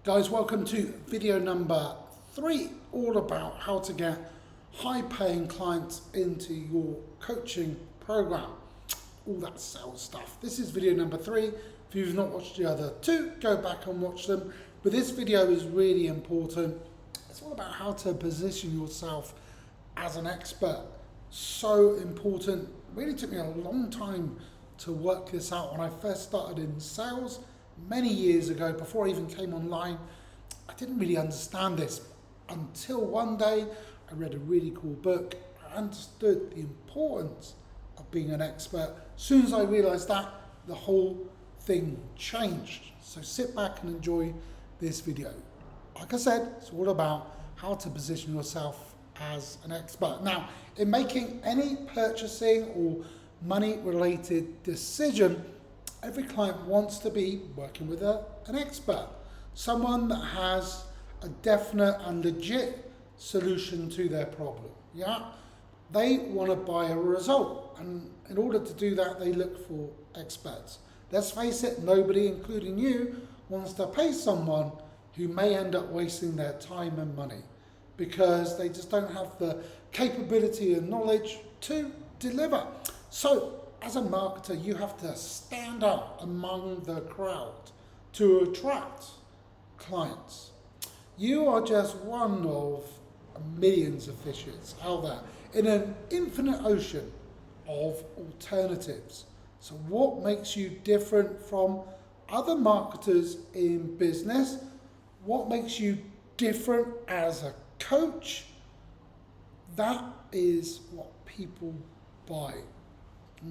Guys, welcome to video number 3, all about how to get high-paying clients into your coaching program. All that sales stuff. This is video number 3. If you've not watched the other 2, go back and watch them. But this video is really important. It's all about how to position yourself as an expert. So important. Really took me a long time to work this out. When I first started in sales many years ago, before I even came online, I didn't really understand this until one day I read a really cool book. I understood the importance of being an expert. As soon as I realized that, the whole thing changed. So sit back and enjoy this video. Like I said, it's all about how to position yourself as an expert. Now, in making any purchasing or money related decision, every client wants to be working with an expert, someone that has a definite and legit solution to their problem. Yeah, they want to buy a result, and in order to do that, they look for experts. Let's face it, nobody, including you, wants to pay someone who may end up wasting their time and money because they just don't have the capability and knowledge to deliver. So, as a marketer, you have to stand out among the crowd to attract clients. You are just one of millions of fishes out there in an infinite ocean of alternatives. So what makes you different from other marketers in business? What makes you different as a coach? That is what people buy.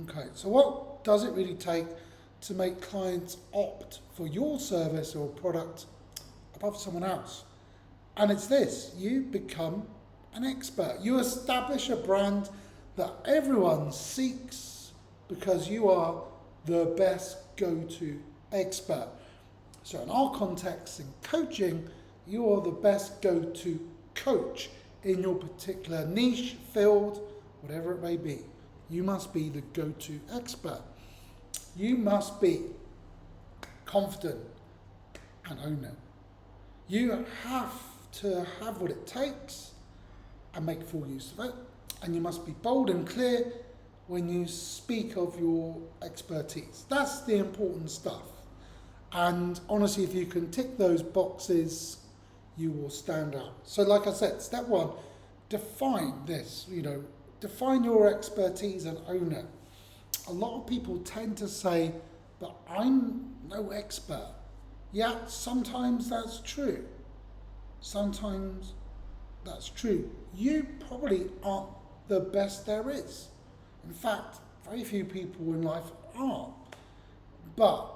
Okay, so what does it really take to make clients opt for your service or product above someone else? And it's this: you become an expert. You establish a brand that everyone seeks because you are the best go-to expert. So in our context in coaching, you are the best go-to coach in your particular niche, field, whatever it may be. You must be the go-to expert. You must be confident and own it. You have to have what it takes and make full use of it. And you must be bold and clear when you speak of your expertise. That's the important stuff. And honestly, if you can tick those boxes, you will stand out. So like I said, step 1, define this, define your expertise and own it. A lot of people tend to say, but I'm no expert. Yeah, sometimes that's true. Sometimes that's true. You probably aren't the best there is. In fact, very few people in life are. But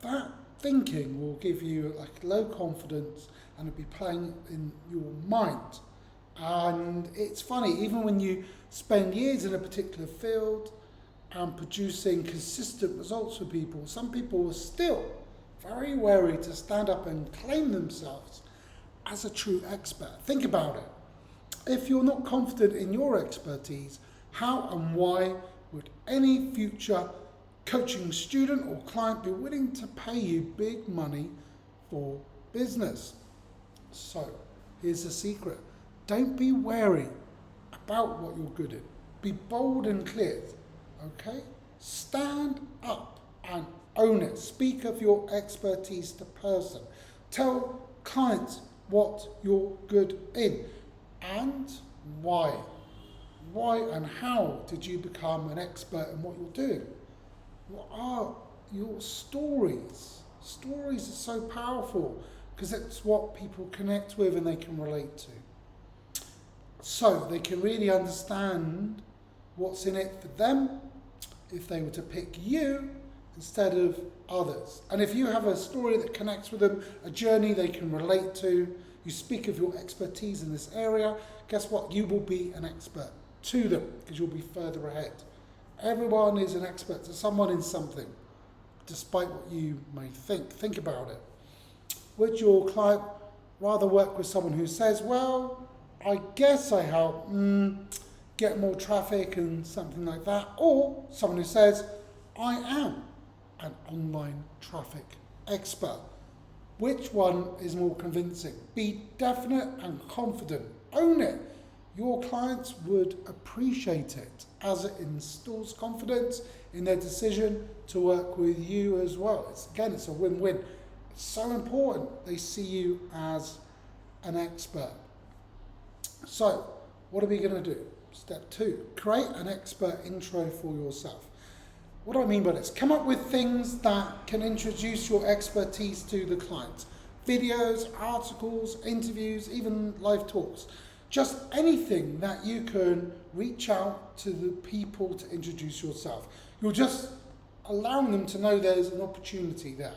that thinking will give you low confidence and it'll be playing in your mind. And it's funny, even when you spend years in a particular field and producing consistent results for people, some people are still very wary to stand up and claim themselves as a true expert. Think about it. If you're not confident in your expertise, how and why would any future coaching student or client be willing to pay you big money for business? So, here's the secret. Don't be wary about what you're good at. Be bold and clear, okay? Stand up and own it. Speak of your expertise to person. Tell clients what you're good in and why. Why and how did you become an expert in what you're doing? What are your stories? Stories are so powerful because it's what people connect with and they can relate to. So they can really understand what's in it for them if they were to pick you instead of others. And if you have a story that connects with them, a journey they can relate to, you speak of your expertise in this area, guess what? You will be an expert to them because you'll be further ahead. Everyone is an expert to someone in something, despite what you may think. Think about it. Would your client rather work with someone who says, well, I guess I help get more traffic and something like that, or someone who says, I am an online traffic expert? Which one is more convincing? Be definite and confident. Own it. Your clients would appreciate it as it instills confidence in their decision to work with you as well. It's a win-win. It's so important they see you as an expert. So, what are we going to do? Step 2, create an expert intro for yourself. What do I mean by this? Come up with things that can introduce your expertise to the client. Videos, articles, interviews, even live talks. Just anything that you can reach out to the people to introduce yourself. You're just allowing them to know there's an opportunity there.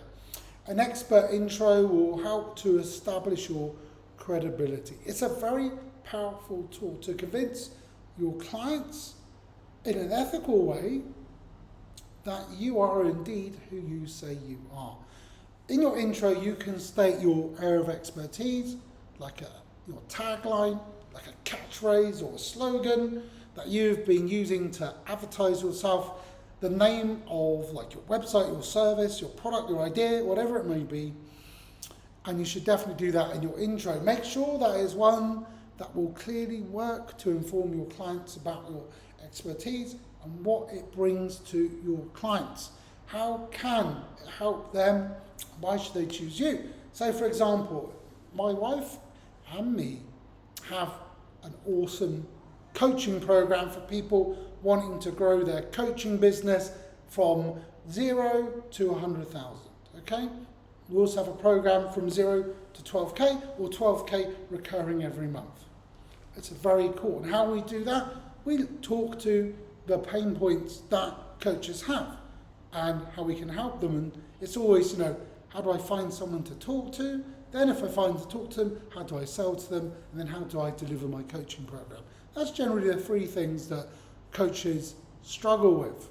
An expert intro will help to establish your credibility. It's a very powerful tool to convince your clients in an ethical way that you are indeed who you say you are. In your intro, you can state your area of expertise, like your tagline, like a catchphrase or a slogan that you've been using to advertise yourself, the name of like your website, your service, your product, your idea, whatever it may be. And you should definitely do that in your intro. Make sure that is one that will clearly work to inform your clients about your expertise and what it brings to your clients. How can it help them? Why should they choose you? So for example, my wife and me have an awesome coaching program for people wanting to grow their coaching business from 0 to 100,000, okay? We also have a program from 0 to 12K or 12K recurring every month. It's very cool. And how we do that, we talk to the pain points that coaches have and how we can help them. And it's always, how do I find someone to talk to? Then if I find to talk to them, how do I sell to them? And then how do I deliver my coaching program? That's generally the 3 things that coaches struggle with.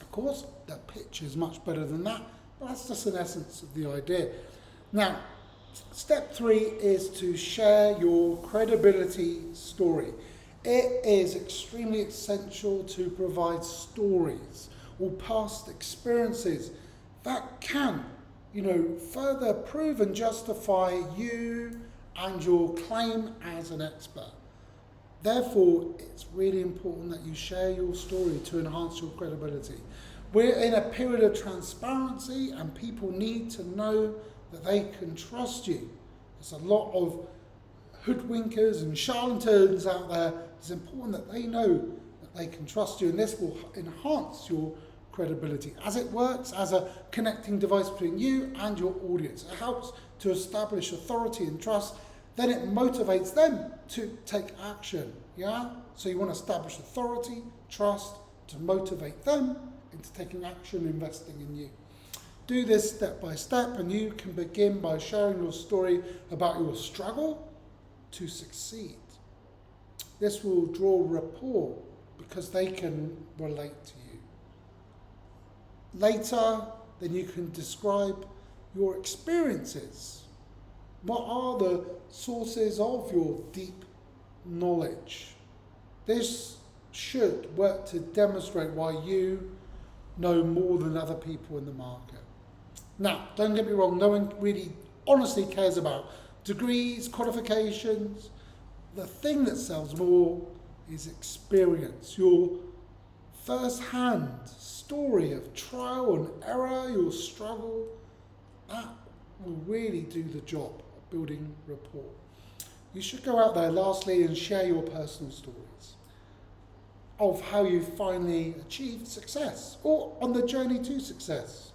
Of course, the pitch is much better than that, but that's just an essence of the idea. Now, step 3 is to share your credibility story. It is extremely essential to provide stories or past experiences that can, further prove and justify you and your claim as an expert. Therefore, it's really important that you share your story to enhance your credibility. We're in a period of transparency and people need to know that they can trust you. There's a lot of hoodwinkers and charlatans out there. It's important that they know that they can trust you, and this will enhance your credibility as it works as a connecting device between you and your audience. It helps to establish authority and trust. Then it motivates them to take action. Yeah? So you want to establish authority, trust, to motivate them into taking action, investing in you. Do this step by step, and you can begin by sharing your story about your struggle to succeed. This will draw rapport because they can relate to you. Later, then you can describe your experiences. What are the sources of your deep knowledge? This should work to demonstrate why you know more than other people in the market. Now, don't get me wrong, no one really honestly cares about degrees, qualifications. The thing that sells more is experience, your first-hand story of trial and error, your struggle. That will really do the job of building rapport. You should go out there, lastly, and share your personal stories of how you finally achieved success or on the journey to success,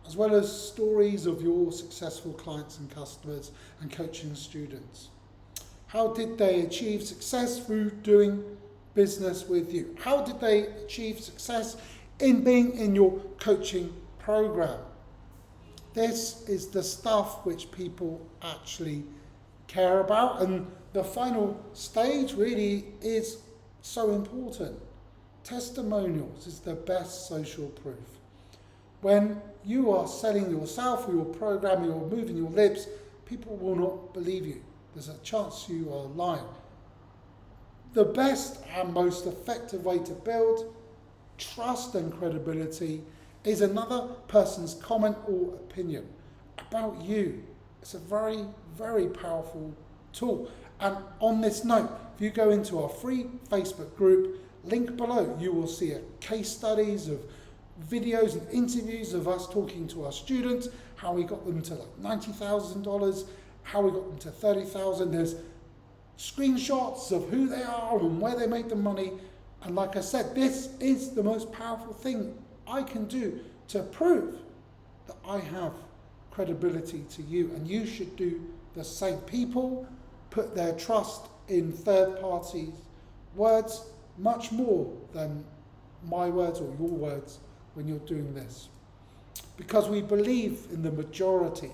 as well as stories of your successful clients and customers and coaching students. How did they achieve success through doing business with you? How did they achieve success in being in your coaching program? This is the stuff which people actually care about, and the final stage really is so important. Testimonials is the best social proof. When you are selling yourself or your program, you're moving your lips, people will not believe you. There's a chance you are lying. The best and most effective way to build trust and credibility is another person's comment or opinion. A about you. It's a very, very powerful tool. And on this note, if you go into our free Facebook group, link below, you will see case studies of videos and interviews of us talking to our students, how we got them to like $90,000, how we got them to $30,000. There's screenshots of who they are and where they make the money. And like I said, this is the most powerful thing I can do to prove that I have credibility to you, and you should do the same. People put their trust in third parties' words much more than my words or your words when you're doing this, because we believe in the majority,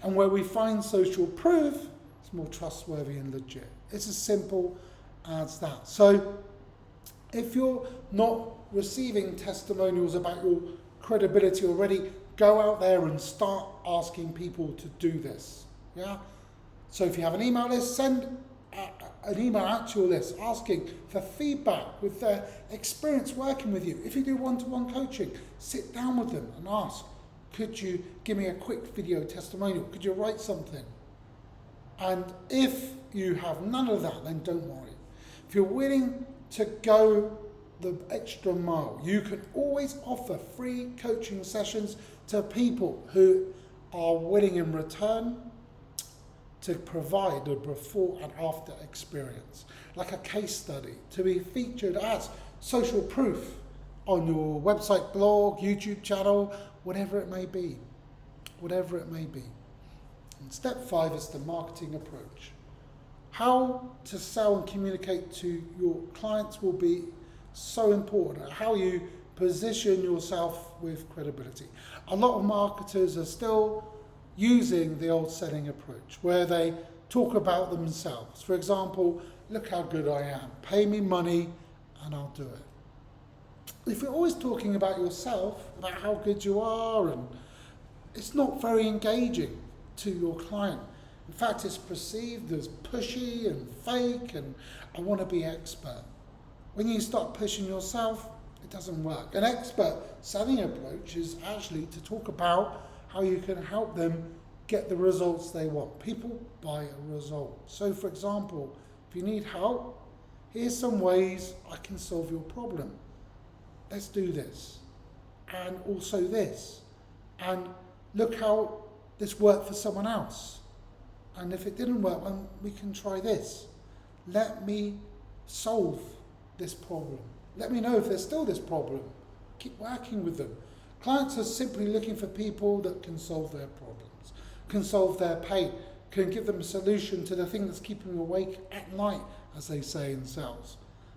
and where we find social proof, it's more trustworthy and legit. It's as simple as that. So if you're not receiving testimonials about your credibility already, go out there and start asking people to do this. Yeah. So if you have an email list, send an email out to your list asking for feedback with their experience working with you. If you do one-to-one coaching, sit down with them and ask, could you give me a quick video testimonial? Could you write something? And if you have none of that, then don't worry. If you're willing to go the extra mile, you can always offer free coaching sessions to people who are willing in return to provide a before and after experience, like a case study, to be featured as social proof on your website, blog, YouTube channel, whatever it may be. Whatever it may be. And step 5 is the marketing approach. How to sell and communicate to your clients will be so important. How you position yourself with credibility. A lot of marketers are still using the old selling approach where they talk about themselves. For example, look how good I am. Pay me money and I'll do it. If you're always talking about yourself, about how good you are, and it's not very engaging to your client. In fact, it's perceived as pushy and fake and I want to be expert. When you start pushing yourself, it doesn't work. An expert selling approach is actually to talk about how you can help them get the results they want. People buy a result. So for example, if you need help, here's some ways I can solve your problem. Let's do this. And also this. And look how this worked for someone else. And if it didn't work, then we can try this. Let me solve this problem. Let me know if there's still this problem. Keep working with them. Clients are simply looking for people that can solve their problems, can solve their pain, can give them a solution to the thing that's keeping them awake at night, as they say in sales.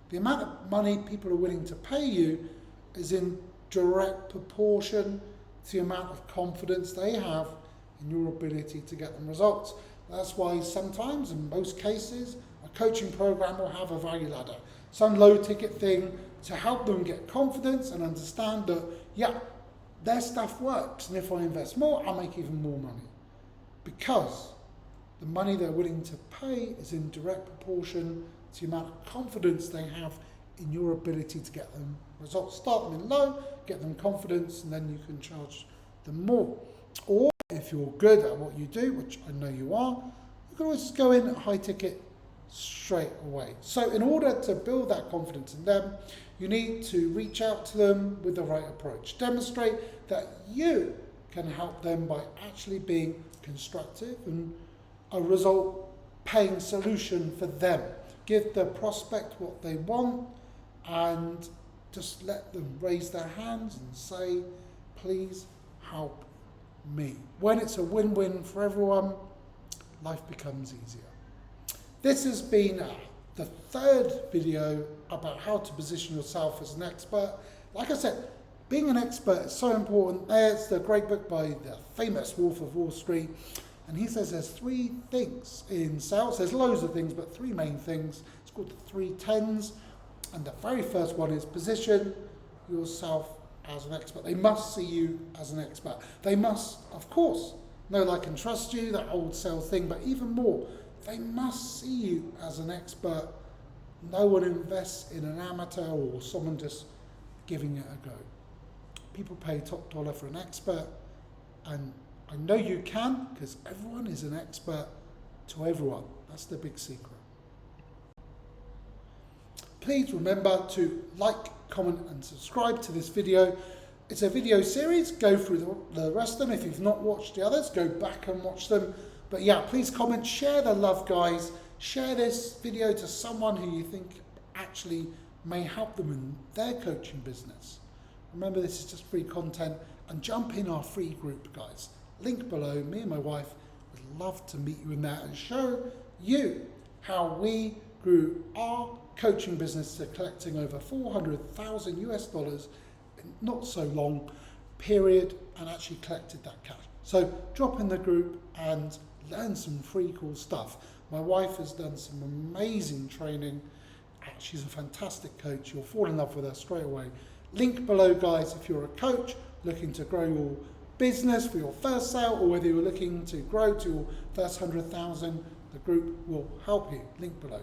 The amount of money people are willing to pay you is in direct proportion to the amount of confidence they have in your ability to get them results. That's why sometimes, in most cases, a coaching program will have a value ladder, some low ticket thing to help them get confidence and understand that, yeah, their stuff works, and if I invest more, I'll make even more money. Because the money they're willing to pay is in direct proportion to the amount of confidence they have in your ability to get them results. Start them in low, get them confidence, and then you can charge them more. Or if you're good at what you do, which I know you are, you can always just go in at high ticket straight away. So in order to build that confidence in them, you need to reach out to them with the right approach. Demonstrate that you can help them by actually being constructive and a result-paying solution for them. Give the prospect what they want and just let them raise their hands and say, please help me. When it's a win-win for everyone, life becomes easier. This has been the third video about how to position yourself as an expert. Like I said, being an expert is so important. There's the great book by the famous Wolf of Wall Street, and he says there's 3 things in sales. There's loads of things, but 3 main things. It's called the 3 10s, and the very first one is position yourself as an expert. They must see you as an expert. They must, of course, know, like, and trust you, that old sales thing, but even more, they must see you as an expert. No one invests in an amateur or someone just giving it a go. People pay top dollar for an expert, and I know you can, because everyone is an expert to everyone. That's the big secret. Please remember to like, comment and subscribe to this video. It's a video series. Go through the rest of them. If you've not watched the others, go back and watch them. But yeah, please comment, share the love, guys. Share this video to someone who you think actually may help them in their coaching business. Remember, this is just free content, and jump in our free group, guys. Link below. Me and my wife would love to meet you in there and show you how we grew our coaching business to collecting over 400,000 US dollars in not so long period, and actually collected that cash. So drop in the group and learn some free cool stuff. My wife has done some amazing training. She's a fantastic coach. You'll fall in love with her straight away. Link below, guys, if you're a coach looking to grow your business for your first sale, or whether you're looking to grow to your first 100,000, the group will help you. Link below.